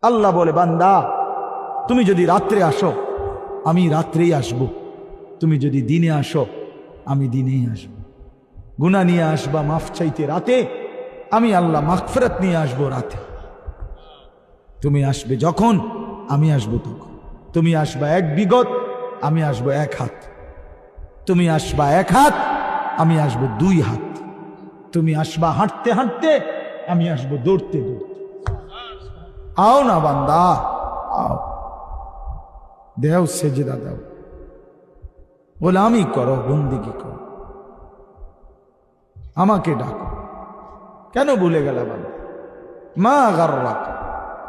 আল্লাহ বলে, বান্দা তুমি যদি রাত্রে আসো আমি রাত্রেই আসব, তুমি যদি দিনে আসো আমি দিনেই আসব। গুনাহ নিয়ে আসবা মাফ চাইতে রাতে, আমি আল্লাহ মাগফিরাত নিয়ে আসবো রাতে। তুমি আসবে যখন, আমি আসবো তখন। তুমি আসবা এক বিগত, আমি আসবো এক হাত। তুমি আসবা এক হাত, আমি আসবো দুই হাত। তুমি আসবা হাঁটতে হাঁটতে, আমি আসবো দৌড়তে দৌড়তে। আও না বান্দা, আও, দেও সেজদা দাও, গোলামি করো, বন্দেগী করো, আমাকে ডাকো। কেন ভুলে গেলা বান্দা? মা গাররাক,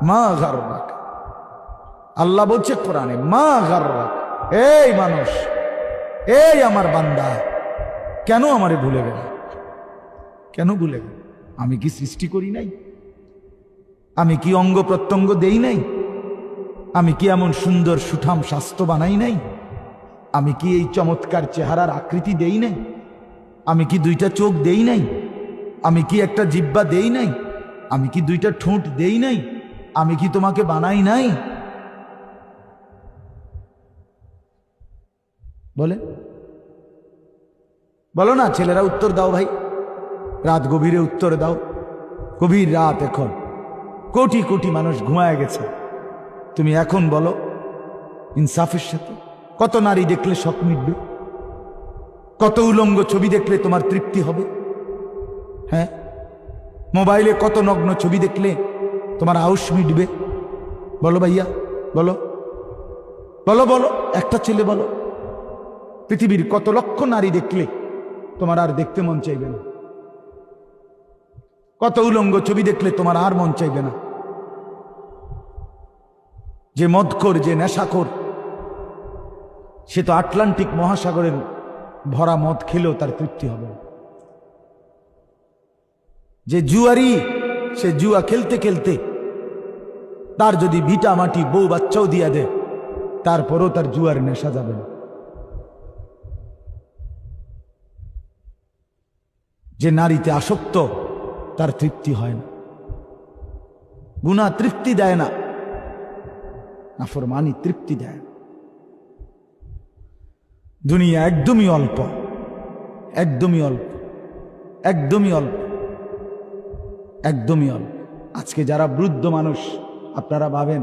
মা গাররাক। আল্লাহ বলছে কোরআনে, মা গাররাক। এই মানুষ, এই আমার বান্দা, কেন আমারে ভুলে গেল? কেন ভুলে গেল? আমি কি সৃষ্টি করি নাই? আমি কি অঙ্গ প্রত্যঙ্গ দেই নাই? আমি কি এমন সুন্দর সুঠাম স্বাস্থ্য বানাই নাই? আমি কি এই চমৎকার চেহারার আকৃতি দেই নাই? আমি কি দুইটা চোখ দেই নাই? আমি কি একটা জিহ্বা দেই নাই? আমি কি দুইটা ঠোঁট দেই নাই? আমি কি তোমাকে বানাই নাই? বলে বলো না ছেলেরা, উত্তর দাও ভাই, রাত গভীরে উত্তর দাও। গভীর রাত, এখন কোটি কোটি মানুষ ঘুমায় গেছে। তুমি এখন বলো ইনসাফের সাথে, কত নারী দেখলে শখ মিটবে? কত উলঙ্গ ছবি দেখলে তোমার তৃপ্তি হবে? হ্যাঁ, মোবাইলে কত নগ্ন ছবি দেখলে তোমার আউশ মিটবে? বলো ভাইয়া, বলো বলো বলো, একটা ছেলে বলো। পৃথিবীর কত লক্ষ নারী দেখলে তোমার আর দেখতে মন চাইবে না? কত উলঙ্গ ছবি দেখলে তোমার আর মন চাইবে না? যে মদখোর, যে নেশাখোর, সে তো আটলান্টিক মহাসাগরের ভরা মদ খেলেও তার তৃপ্তি হবে না। যে জুয়ারি, সে জুয়া খেলতে খেলতে তার যদি ভিটা মাটি বউ বাচ্চাও দিয়া দেয়, তারপরও তার জুয়ার নেশা যাবে না। যে নারীতে আসক্ত, তার তৃপ্তি হয় না। গুনাহ তৃপ্তি দেয় না, নাফরমানি তৃপ্তি দেয় না। দুনিয়া একদমই অল্প, একদমই অল্প, একদমই অল্প, একদমই অল্প। আজকে যারা বৃদ্ধ মানুষ, আপনারা ভাবেন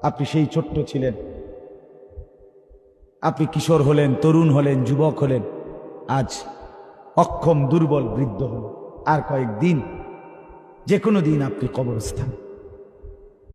আপনি সেই ছোট্ট ছিলেন, আপনি কিশোর হলেন, তরুণ হলেন, যুবক হলেন, আজ অক্ষম দুর্বল বৃদ্ধ হলেন। আর কয়েকদিন, যে কোনো দিন আপনি কবরস্থান।